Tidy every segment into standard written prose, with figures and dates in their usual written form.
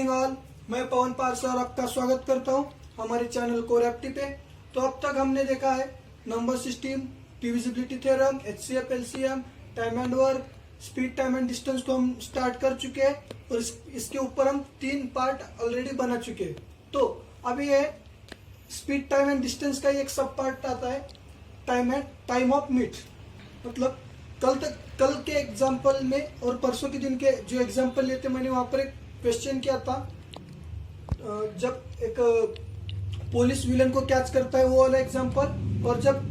Morning all. मैं पवन पारसा और आपका स्वागत करता हूं हमारे चैनल कोर एप्टी पे। तो अब तक हमने देखा है number system, divisibility theorem, HCF, LCM, time and work, speed, time and distance को हम स्टार्ट कर चुके हैं और इसके ऊपर हम 3 पार्ट ऑलरेडी बना चुके हैं। तो अभी ये स्पीड, टाइम एंड डिस्टेंस का एक सब पार्ट आता है टाइम ऑफ मीट। मतलब कल के एग्जाम्पल में और परसों के दिन के जो एग्जाम्पल लेते मैंने वहां पर एक क्वेश्चन किया था। जब एक पुलिस विलन को कैच करता है वो वाला एग्जाम्पल, और जब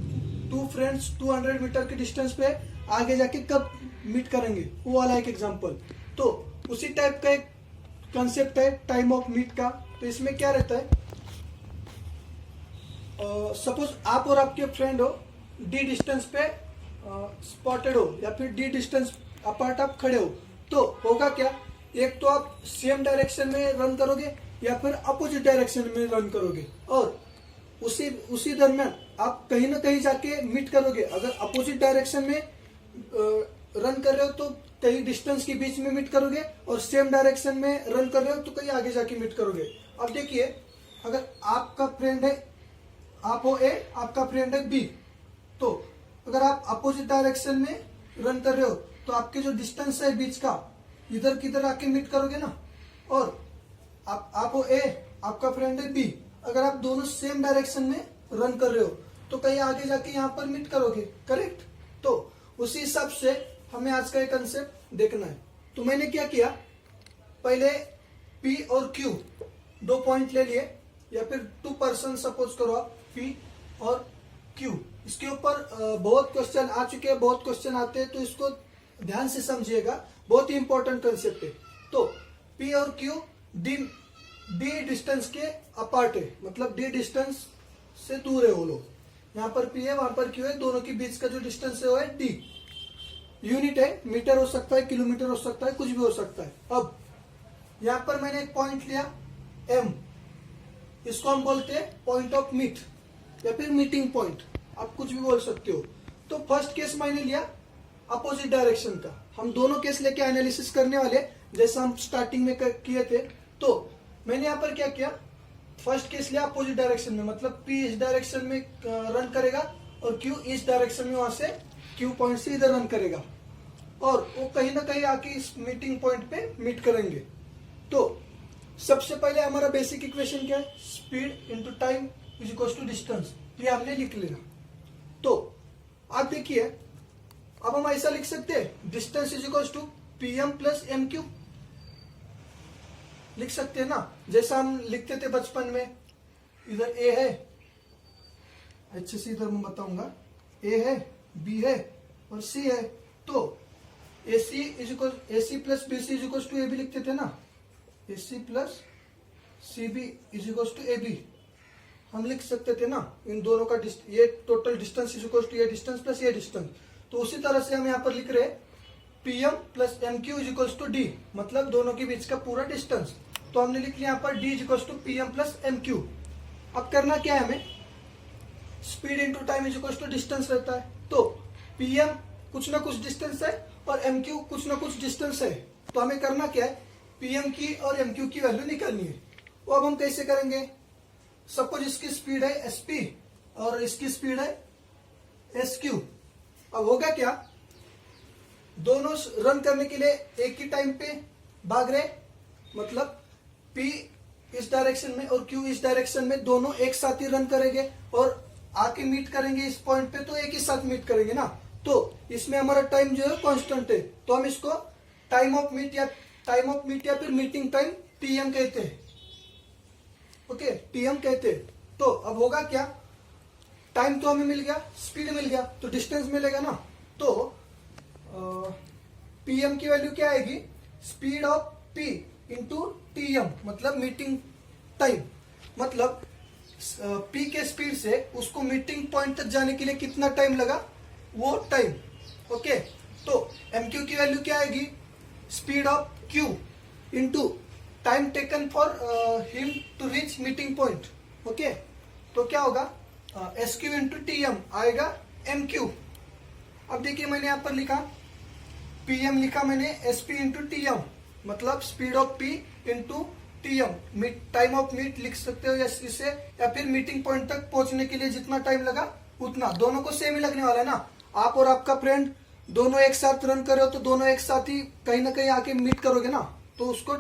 2 फ्रेंड्स 200 मीटर के डिस्टेंस पे आगे जाके कब मीट करेंगे वो वाला एक एग्जाम्पल। तो उसी टाइप का एक कंसेप्ट है टाइम ऑफ मीट का। तो इसमें क्या रहता है, सपोज आप और आपके फ्रेंड हो, डी डिस्टेंस पे स्पॉटेड हो या फिर डी डिस्टेंस अपार्ट आप खड़े हो। तो होगा क्या, एक तो आप सेम डायरेक्शन में रन करोगे या फिर अपोजिट डायरेक्शन में रन करोगे, और उसी दरमियान आप कहीं ना कहीं जाके मीट करोगे। अगर अपोजिट डायरेक्शन में रन कर रहे हो तो कहीं डिस्टेंस के बीच में मीट करोगे, और सेम डायरेक्शन में रन कर रहे हो तो कहीं आगे जाके मीट करोगे। अब देखिए, अगर आपका फ्रेंड है, आप हो ए, आपका फ्रेंड है बी, तो अगर आप अपोजिट डायरेक्शन में रन कर रहे हो तो आपके जो डिस्टेंस है बीच का, इधर किधर आके मीट करोगे ना। और आप हो ए, आपका फ्रेंड है बी, अगर आप दोनों सेम डायरेक्शन में रन कर रहे हो तो कहीं आगे जाके यहाँ पर मीट करोगे, करेक्ट। तो उसी हिसाब से हमें आज का एक कंसेप्ट देखना है। तो मैंने क्या किया, पहले पी और क्यू 2 पॉइंट ले लिए, या फिर 2 पर्सन सपोज करो आप, पी और क्यू। इसके ऊपर बहुत क्वेश्चन आ चुके हैं, बहुत क्वेश्चन आते हैं, तो इसको ध्यान से समझिएगा, बहुत ही इंपॉर्टेंट कंसेप्ट है। तो पी और क्यू डी डिस्टेंस के अपार्ट है, मतलब डी डिस्टेंस से दूर है वो लोग। यहाँ पर पी है, वहां पर क्यू है, दोनों के बीच का जो डिस्टेंस है वो है डी। यूनिट है, मीटर हो सकता है, किलोमीटर हो सकता है, कुछ भी हो सकता है। अब यहाँ पर मैंने एक पॉइंट लिया एम, इसको हम बोलते हैं पॉइंट ऑफ मीट या फिर मीटिंग पॉइंट, आप कुछ भी बोल सकते हो। तो फर्स्ट केस मैंने लिया अपोजिट डायरेक्शन का। हम दोनों केस लेके एनालिसिस करने वाले, जैसा हम स्टार्टिंग में किए थे। तो मैंने यहाँ पर क्या किया, फर्स्ट केस लिया अपोजिट डायरेक्शन में, मतलब पी इस डायरेक्शन में रन करेगा और क्यू इस डायरेक्शन में, वहां से क्यू पॉइंट से इधर रन करेगा, और वो कहीं ना कहीं आके इस मीटिंग पॉइंट पे मीट करेंगे। तो सबसे पहले हमारा बेसिक इक्वेशन क्या है, speed into time is equal to distance, ये हमने लिख लिया। तो आप देखिए, अब हम ऐसा लिख सकते हैं, distance is equal to PM plus M Q, लिख सकते हैं ना, जैसा हम लिखते थे बचपन में। इधर ए है, अच्छे से इधर मैं बताऊंगा, ए है, बी है और सी है। तो A C is equal, A C plus B C is equal to A B लिखते थे ना, A C plus C B is equal to A B हम लिख सकते थे ना। इन दोनों का ये total distance is equal to ये डिस्टेंस प्लस ये डिस्टेंस। तो उसी तरह से हम यहाँ पर लिख रहे हैं PM plus M Q is equal to D, मतलब दोनों के बीच का पूरा डिस्टेंस। तो हमने लिख लिया यहाँ पर D is equal to PM plus M Q. अब करना क्या है हमें, speed into time is equal to distance रहता है। तो पीएम कुछ ना कुछ डिस्टेंस है और एम क्यू कुछ ना कुछ डिस्टेंस है। तो हमें करना क्या है, पीएम की और एम क्यू की वैल्यू निकालनी है। वो अब हम कैसे करेंगे, सपोज इसकी स्पीड है एसपी और इसकी स्पीड है एसक्यू। अब होगा क्या, दोनों रन करने के लिए एक ही टाइम पे भाग रहे, मतलब पी इस डायरेक्शन में और क्यू इस डायरेक्शन में, दोनों एक साथ ही रन करेंगे और आके मीट करेंगे इस पॉइंट पे, तो एक ही साथ मीट करेंगे ना। तो इसमें हमारा टाइम जो है कांस्टेंट है, तो हम इसको टाइम ऑफ मीट या फिर मीटिंग टाइम टीएम कहते हैं। ओके, टीएम कहते हैं। तो अब होगा क्या, टाइम तो हमें मिल गया, स्पीड मिल गया, तो डिस्टेंस मिलेगा ना। तो पीएम की वैल्यू क्या आएगी, speed of P into TM, मतलब मीटिंग टाइम। मतलब पी के स्पीड से उसको मीटिंग पॉइंट तक जाने के लिए कितना टाइम लगा, वो टाइम। ओके, तो एमक्यू की वैल्यू क्या आएगी, speed of Q into time taken for him to reach meeting point. Okay, तो क्या होगा, S Q into T M आएगा एम क्यू। अब देखिए मैंने यहां पर लिखा पीएम, लिखा मैंने S P into T M, मतलब speed of P into TM time of meet लिख सकते हो या इसे, या फिर मीटिंग पॉइंट तक पहुंचने के लिए जितना टाइम लगा उतना, दोनों को सेम ही लगने वाला है ना। आप और आपका फ्रेंड दोनों एक साथ रन कर रहे हो तो दोनों एक साथ ही कहीं ना कहीं आके मीट करोगे ना, तो उसको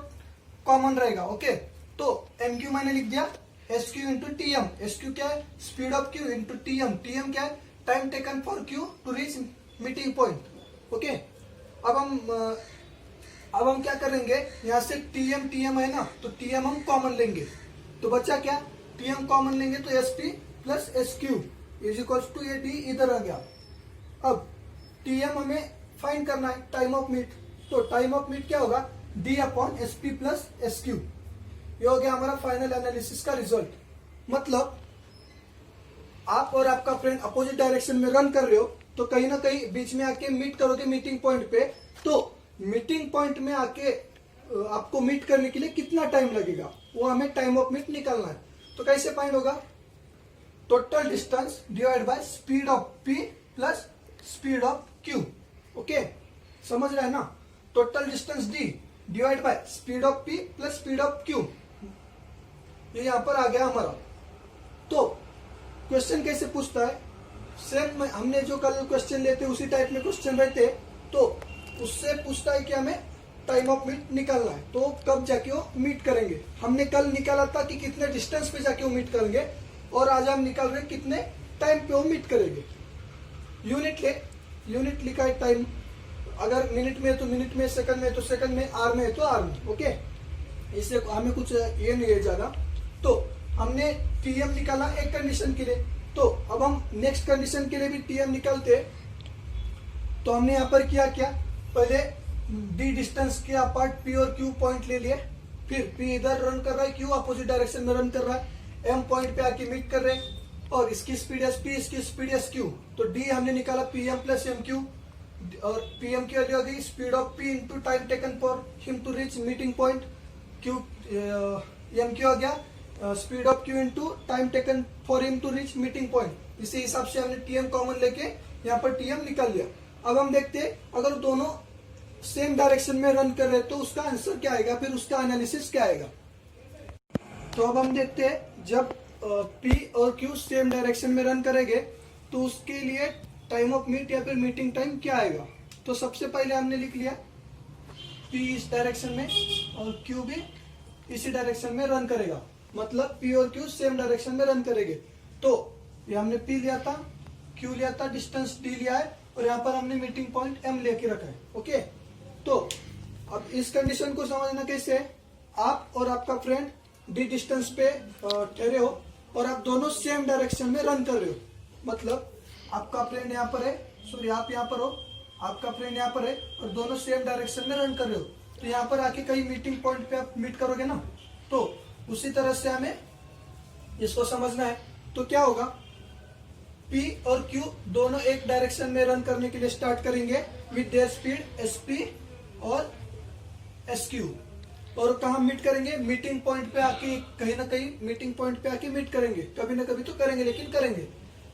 कॉमन रहेगा। ओके, तो MQ मैंने लिख दिया SQ इंटू TM। SQ क्या है? Speed of Q into TM। TM क्या है? Time taken for Q to reach meeting point. Okay, अब हम क्या करेंगे, यहाँ से TM है ना, तो TM हम कॉमन लेंगे, तो बच्चा क्या, TM कॉमन लेंगे तो SP plus SQ is equal to ये D इधर आ गया। अब TM हमें फाइंड करना है, टाइम ऑफ मीट, तो टाइम ऑफ मीट क्या होगा, D upon SP plus SQ। ये हो गया हमारा फाइनल एनालिसिस का रिजल्ट। मतलब आप और आपका फ्रेंड अपोजिट डायरेक्शन में रन कर रहे हो, तो कहीं ना कहीं बीच में आके मीट करोगे मीटिंग पॉइंट पे, तो मीटिंग पॉइंट में आके आपको मीट करने के लिए कितना टाइम लगेगा, वो हमें टाइम ऑफ मीट निकालना है। तो कैसे फाइंड होगा, total distance divide by speed of P plus speed of Q। Okay, समझ रहे हैं ना, total distance D divide by speed of P plus speed of Q, ये यहां पर आ गया हमारा। तो क्वेश्चन कैसे पूछता है, सेम हमने जो कल क्वेश्चन लेते उसी टाइप में क्वेश्चन रहते, तो उससे पूछता है कि हमें टाइम ऑफ मीट निकालना है, तो कब जाके वो मीट करेंगे। हमने कल निकाला था कि कितने डिस्टेंस पे जाके वो मीट करेंगे, और आज हम निकाल रहे कितने टाइम पे वो मीट करेंगे। यूनिट लिखा है टाइम, अगर मिनट में है तो मिनट में, सेकंड में है तो सेकंड में, आर में है तो आर में। ओके, इससे हमें कुछ ये नहीं है ज्यादा। तो हमने TM निकाला एक कंडीशन के लिए, तो अब हम नेक्स्ट कंडीशन के लिए भी TM निकालते। तो हमने यहाँ पर किया क्या, पहले D डिस्टेंस के अपार्ट P और Q पॉइंट ले लिए, फिर P इधर रन कर रहा है, Q अपोजिट डायरेक्शन में रन कर रहा है, M पॉइंट पे आके मीट कर रहे हैं, और इसकी स्पीड SP, इसकी स्पीड SQ। तो D हमने निकाला PM प्लस MQ, और PM की वैल्यू आ गई speed of P into time taken for him to reach meeting point. MQ आ गया speed of Q into time taken for him to reach meeting point. इसी हिसाब से हमने TM कॉमन लेके यहाँ पर TM निकाल लिया। अब हम देखते हैं अगर दोनों सेम डायरेक्शन में रन कर रहे हैं तो उसका आंसर क्या आएगा, फिर उसका एनालिसिस क्या आएगा। तो अब हम देखते हैं जब P और Q सेम डायरेक्शन में रन करेंगे तो उसके लिए टाइम ऑफ मीट या फिर मीटिंग टाइम क्या आएगा। तो सबसे पहले हमने लिख लिया P इस डायरेक्शन में और Q भी इसी डायरेक्शन में रन करेगा, मतलब P और Q सेम डायरेक्शन में रन करेंगे। तो ये हमने P लिया था, Q लिया था, डिस्टेंस D लिया है, और यहाँ पर हमने मीटिंग पॉइंट M लेके रखा है। ओके, तो अब इस कंडीशन को समझना कैसे है, आप और आपका फ्रेंड D डिस्टेंस पे ठहरे हो और आप दोनों सेम डायरेक्शन में रन कर रहे हो, मतलब आपका फ्रेंड यहाँ पर है, सॉरी आप यहाँ पर हो, आपका फ्रेंड यहाँ पर है, और दोनों सेम डायरेक्शन में रन कर रहे हो, तो यहाँ पर आके कहीं मीटिंग पॉइंट पे आप मीट करोगे ना, तो उसी तरह से हमें इसको समझना है। तो क्या होगा, P और Q दोनों एक डायरेक्शन में रन करने के लिए स्टार्ट करेंगे विद देयर स्पीड SP और SQ, और कहाँ मीट करेंगे, मीटिंग पॉइंट पे आके, कहीं ना कहीं मीटिंग पॉइंट पे आके मीट करेंगे। कभी ना कभी तो करेंगे, लेकिन करेंगे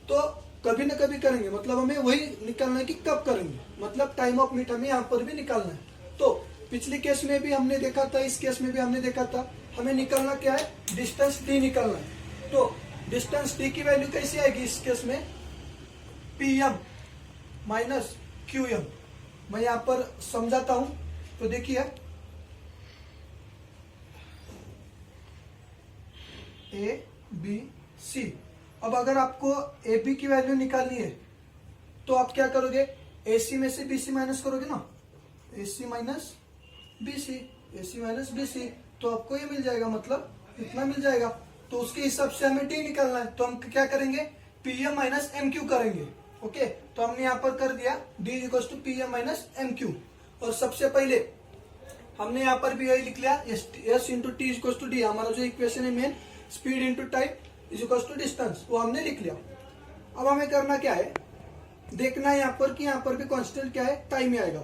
तो कभी ना कभी करेंगे, मतलब हमें वही निकालना है कि कब करेंगे, मतलब टाइम ऑफ मीट हमें यहाँ पर भी निकालना है। तो पिछले केस में भी हमने देखा था, इस केस में भी हमने देखा था, हमें निकालना क्या है, डिस्टेंस D निकालना है। तो डिस्टेंस D की वैल्यू कैसी आएगी इस केस में, PM माइनस QM। मैं यहाँ पर समझाता हूं, तो देखिए ABC। अब अगर आपको AB की वैल्यू निकालनी है तो आप क्या करोगे, AC में से BC माइनस करोगे ना, AC माइनस BC, तो आपको ये मिल जाएगा, मतलब इतना मिल जाएगा। तो उसके हिसाब से हमें D निकालना है, तो हम क्या करेंगे, PM माइनस MQ करेंगे। ओके, तो हमने यहाँ पर कर दिया D equals to PM minus MQ, और सबसे पहले हमने यहाँ पर भी यही लिख लिया, S into T equals to D, हमारा जो इक्वेशन है main, speed into time is equals to distance, वो हमने लिख लिया। अब हमें करना क्या है, देखना है यहाँ पर कि यहाँ पर भी कांस्टेंट क्या है, टाइम ही आएगा,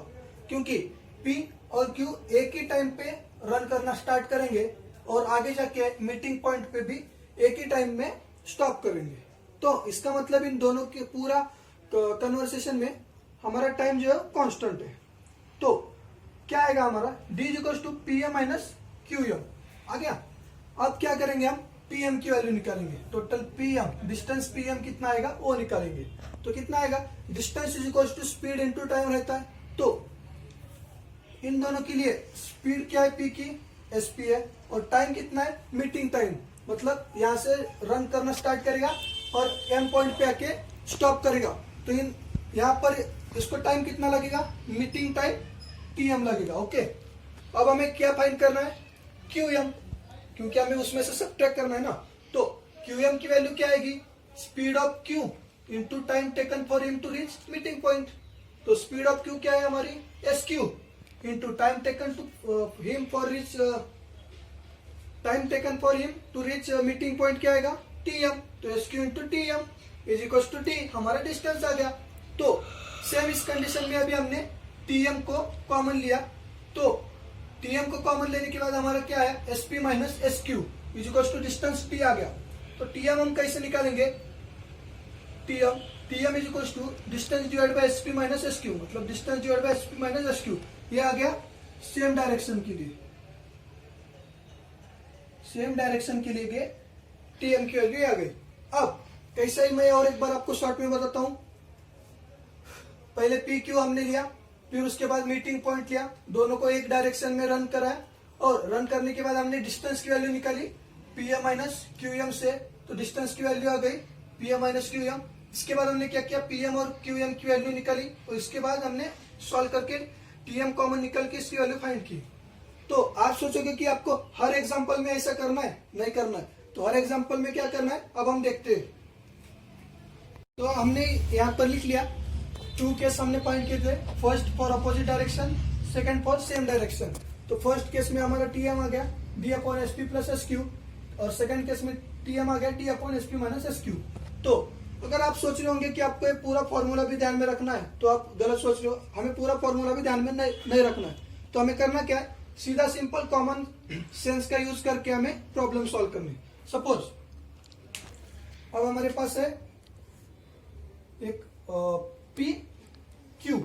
क्योंकि P और Q एक ही टाइम पे रन करना स्टार्ट करेंगे और आगे जाके मीटिंग पॉइंट पे भी एक ही टाइम में स्टॉप करेंगे। तो इसका मतलब इन दोनों के पूरा कन्वर्सेशन में हमारा टाइम जो है कांस्टेंट है। तो क्या आएगा हमारा, D equals to PM minus QM। आ गया। अब क्या करेंगे, हम पीएम की वैल्यू निकालेंगे। टोटल पीएम डिस्टेंस पीएम कितना आएगा वो निकालेंगे। तो कितना आएगा, distance is equal to speed into time रहता है। तो इन दोनों के लिए स्पीड क्या है, पी की एसपी है, और टाइम कितना है, मीटिंग टाइम। मतलब यहां से रन करना स्टार्ट करेगा और एम पॉइंट पे आके स्टॉप करेगा। तो इन यहाँ पर इसको टाइम कितना लगेगा, मीटिंग टाइम टीएम लगेगा। ओके, अब हमें क्या फाइंड करना है, क्यूएम, क्योंकि हमें उसमें से सब्ट्रैक्ट करना है ना। तो क्यूएम की वैल्यू क्या आएगी, speed of Q into time taken for him to reach meeting point. तो स्पीड ऑफ क्यू क्या है हमारी, S Q into time taken to him for reach time taken for him to reach meeting point क्या आएगा, TM. तो S Q into TM is equal to T, हमारा distance आ गया। तो सेम इस कंडीशन में अभी हमने टीएम को कॉमन लिया। तो टीएम को कॉमन लेने के बाद हमारा क्या है, SP minus S Q is equal to distance T आ गया। तो टीएम हम कैसे निकालेंगे, TM is equal to distance divide by SP minus S Q, मतलब distance divide by SP minus S Q. ये आ गया सेम डायरेक्शन के लिए, सेम डायरेक्शन के लिए टीएम की वैल्यू आ गई। अब कैसे ही मैं और एक बार आपको शॉर्ट में बताता हूं। पहले पी क्यू हमने लिया, फिर उसके बाद मीटिंग पॉइंट लिया, दोनों को एक डायरेक्शन में रन कराया, और रन करने के बाद हमने डिस्टेंस की वैल्यू निकाली पीएम माइनस क्यूएम से। तो डिस्टेंस की वैल्यू आ गई पीएम माइनस क्यूएम। इसके बाद हमने क्या किया, पीएम और क्यूएम की वैल्यू निकाली, और इसके बाद हमने सॉल्व करके टीएम कॉमन निकल के इसकी वैल्यू फाइंड की। तो आप सोचोगे कि आपको हर एग्जाम्पल में ऐसा करना है, नहीं करना है। तो हर एग्जाम्पल में क्या करना है, अब हम देखते हैं। तो हमने यहाँ पर लिख लिया, टू केस हमने पॉइंट किए थे, first for opposite direction, second for same direction. तो फर्स्ट केस में हमारा टीएम आ गया D upon SP plus S Q, और सेकंड केस में टीएम आ गया T upon SP minus S Q. तो अगर आप सोच रहे होंगे कि आपको ये पूरा फॉर्मूला भी ध्यान में रखना है, तो आप गलत सोच रहे हो। हमें पूरा फॉर्मूला भी ध्यान में नहीं रखना है। तो हमें करना क्या है, सीधा सिंपल कॉमन सेंस का यूज करके हमें प्रॉब्लम सॉल्व करनी। सपोज अब हमारे पास है एक पी क्यू,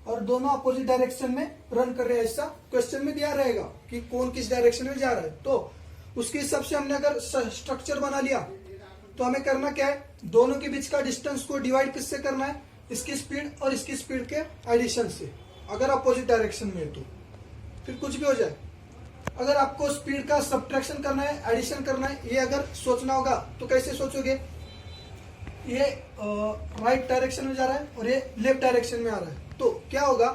और दोनों अपोजिट डायरेक्शन में रन कर रहे हैं, ऐसा क्वेश्चन में दिया रहेगा कि कौन किस डायरेक्शन में जा रहा है। तो उसके हिसाब से हमने अगर स्ट्रक्चर बना लिया, तो हमें करना क्या है, दोनों के बीच का डिस्टेंस को डिवाइड किससे करना है, इसकी स्पीड और इसकी स्पीड के एडिशन से। अगर अपोजिट डायरेक्शन में है तो फिर कुछ भी हो जाए। अगर आपको स्पीड का सब्ट्रैक्शन करना है, एडिशन करना है, ये अगर सोचना होगा तो कैसे सोचोगे, ये राइट डायरेक्शन में जा रहा है और ये लेफ्ट डायरेक्शन में आ रहा है। तो क्या होगा,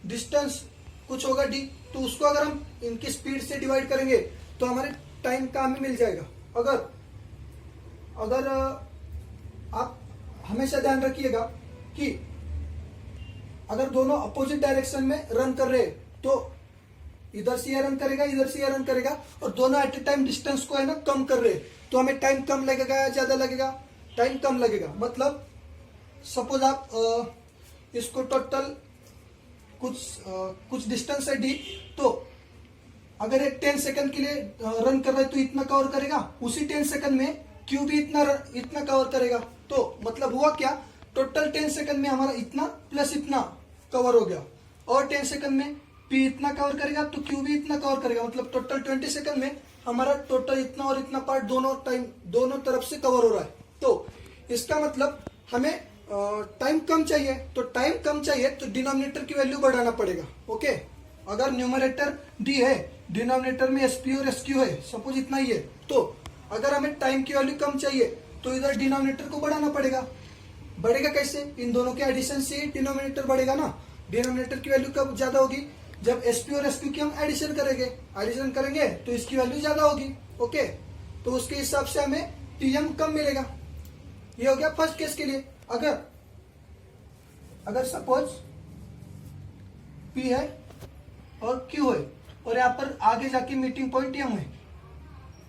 डिस्टेंस कुछ होगा डी, तो उसको अगर हम इनकी स्पीड से डिवाइड करेंगे तो हमारे टाइम का हमें मिल जाएगा। अगर आप हमेशा ध्यान रखिएगा कि अगर दोनों अपोजिट डायरेक्शन में रन कर रहे हैं, तो इधर से ये रन करेगा, इधर से ये रन करेगा, और दोनों एट ए टाइम डिस्टेंस को है ना कम कर रहे हैं, तो हमें टाइम कम लगेगा या ज्यादा लगेगा, टाइम कम लगेगा। मतलब सपोज आप इसको टोटल कुछ डिस्टेंस है डी, तो अगर एक 10 सेकंड के लिए रन कर रहा है तो इतना कवर करेगा, उसी 10 सेकंड में क्यू भी इतना कवर करेगा। तो मतलब हुआ क्या, टोटल 10 सेकंड में हमारा इतना प्लस इतना कवर हो गया, और 10 सेकंड में पी इतना कवर करेगा तो क्यू भी इतना कवर करेगा। मतलब टोटल 20 सेकंड में हमारा टोटल इतना और इतना पार्ट दोनों तरफ से कवर हो रहा है। तो इसका मतलब हमें टाइम कम चाहिए, तो टाइम कम चाहिए तो डिनोमिनेटर की वैल्यू बढ़ाना पड़ेगा। ओके, अगर न्यूमरेटर डी है, डिनोमिनेटर में एसपी और एसक्यू है, सपोज इतना ही है, तो अगर हमें टाइम की वैल्यू कम चाहिए तो इधर डिनोमिनेटर को बढ़ाना पड़ेगा। बढ़ेगा कैसे, इन दोनों के एडिशन से डिनोमिनेटर बढ़ेगा ना। डिनोमिनेटर की वैल्यू कब ज्यादा होगी, जब एसपी और एसक्यू की हम एडिशन करेंगे तो इसकी वैल्यू ज्यादा होगी। ओके, तो उसके हिसाब से हमें टीएम कम मिलेगा। ये हो गया फर्स्ट केस के लिए। अगर सपोज पी है और क्यू है, और यहाँ पर आगे जाके मीटिंग पॉइंट टीएम है,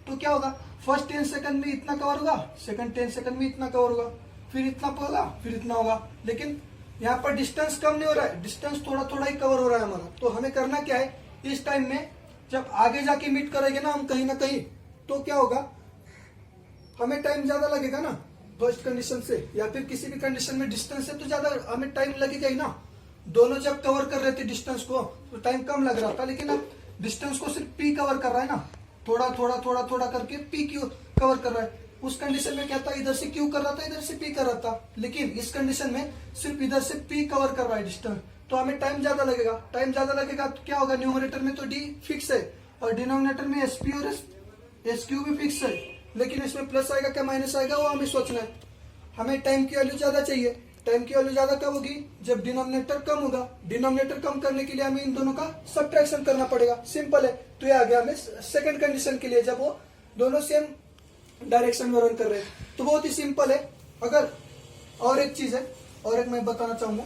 तो क्या होगा, फर्स्ट 10 सेकंड में इतना कवर होगा, सेकंड 10 सेकंड में इतना कवर होगा, फिर इतना होगा, फिर इतना होगा। लेकिन यहाँ पर डिस्टेंस कम नहीं हो रहा है, डिस्टेंस थोड़ा थोड़ा ही कवर हो रहा है हमारा। तो हमें करना क्या है, इस टाइम में जब आगे जाके मीट करेंगे ना हम कहीं ना कहीं, तो क्या होगा, हमें टाइम ज्यादा लगेगा ना फर्स्ट कंडीशन से, या फिर किसी भी कंडीशन में डिस्टेंस से तो ज्यादा हमें टाइम लगेगा ही ना। दोनों जब कवर कर रहे थे डिस्टेंस को तो टाइम कम लग रहा था, लेकिन अब डिस्टेंस को सिर्फ पी कवर कर रहा है ना, थोड़ा थोड़ा थोड़ा थोड़ा करके पी क्यू कवर कर रहा है। उस कंडीशन में क्या था, इधर से क्यू कर रहा था, इधर से पी कर रहा था, लेकिन इस कंडीशन में सिर्फ इधर से पी कवर कर रहा है डिस्टेंस, तो हमें टाइम ज्यादा लगेगा। टाइम ज्यादा लगेगा तो क्या होगा, न्यूमरेटर में तो डी फिक्स है और डिनोमिनेटर में एसपी और एस क्यू भी फिक्स है, लेकिन इसमें प्लस आएगा क्या माइनस आएगा वो हमें सोचना है। हमें टाइम की वैल्यू ज्यादा चाहिए। टाइम की वैल्यू ज्यादा कब होगी, जब डिनोमिनेटर कम होगा। डिनोमिनेटर कम करने के लिए हमें इन दोनों का सब्ट्रैक्शन करना पड़ेगा, सिंपल है। तो ये आ गया हमें सेकंड कंडीशन के लिए, जब वो दोनों सेम डायरेक्शन में रन कर रहे हैं। तो बहुत ही सिंपल है। अगर और एक चीज है, और एक मैं बताना चाहूंगा,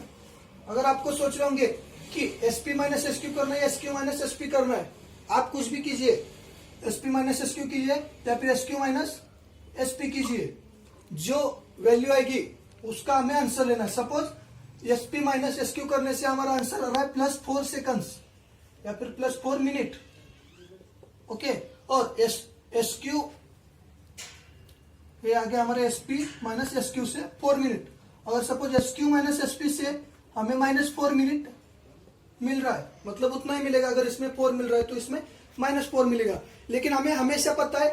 अगर आपको सोच रहे होंगे कि एसपी माइनस एसक्यू करना है, एसक्यू माइनस एसपी करना है, आप कुछ भी कीजिए, एसपी माइनस एसक्यू कीजिए या फिर एसक्यू माइनस एसपी कीजिए, जो वैल्यू आएगी उसका हमें आंसर लेना है। सपोज एसपी माइनस एसक्यू करने से हमारा आंसर आ रहा है +4 सेकंड्स या फिर +4 मिनट, ओके। और एसक्यू ये आ गया हमारे एसपी माइनस एसक्यू से 4 मिनट। अगर सपोज एसक्यू माइनस एसपी से हमें -4 मिनट मिल रहा है, मतलब उतना ही मिलेगा। अगर इसमें 4 मिल रहा है तो इसमें -4 मिलेगा। लेकिन हमें हमेशा पता है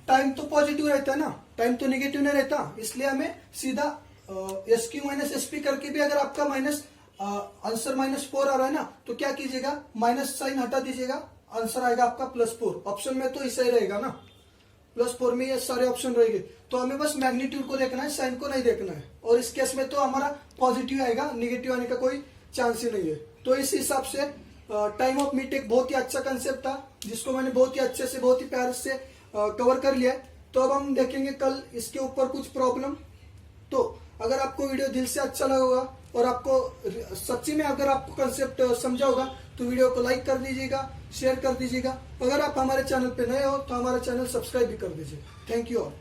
टाइम तो पॉजिटिव रहता है ना, टाइम तो नेगेटिव नहीं रहता, इसलिए हमें सीधा एसक्यू माइनस एसपी करके भी अगर आपका आंसर -4 आ रहा है ना, तो क्या कीजिएगा, माइनस साइन हटा दीजिएगा, आंसर आएगा आपका +4। ऑप्शन में तो ऐसा ही रहेगा ना, +4 में ये सारे ऑप्शन रहेंगे। तो हमें बस मैग्नीट्यूड को देखना है, साइन को नहीं देखना है। और इस केस में तो हमारा पॉजिटिव आएगा, निगेटिव आने का कोई चांस ही नहीं है। तो इस हिसाब से टाइम ऑफ मीट एक बहुत ही अच्छा कंसेप्ट था, जिसको मैंने बहुत ही अच्छे से, बहुत ही प्यार से कवर कर लिया है। तो अब हम देखेंगे कल इसके ऊपर कुछ प्रॉब्लम। तो अगर आपको वीडियो दिल से अच्छा लगा होगा और आपको सच्ची में अगर आपको कंसेप्ट समझा होगा तो वीडियो को लाइक कर दीजिएगा, शेयर कर दीजिएगा। अगर आप हमारे चैनल पे नए हो तो हमारा चैनल सब्सक्राइब भी कर दीजिए। Thank you all.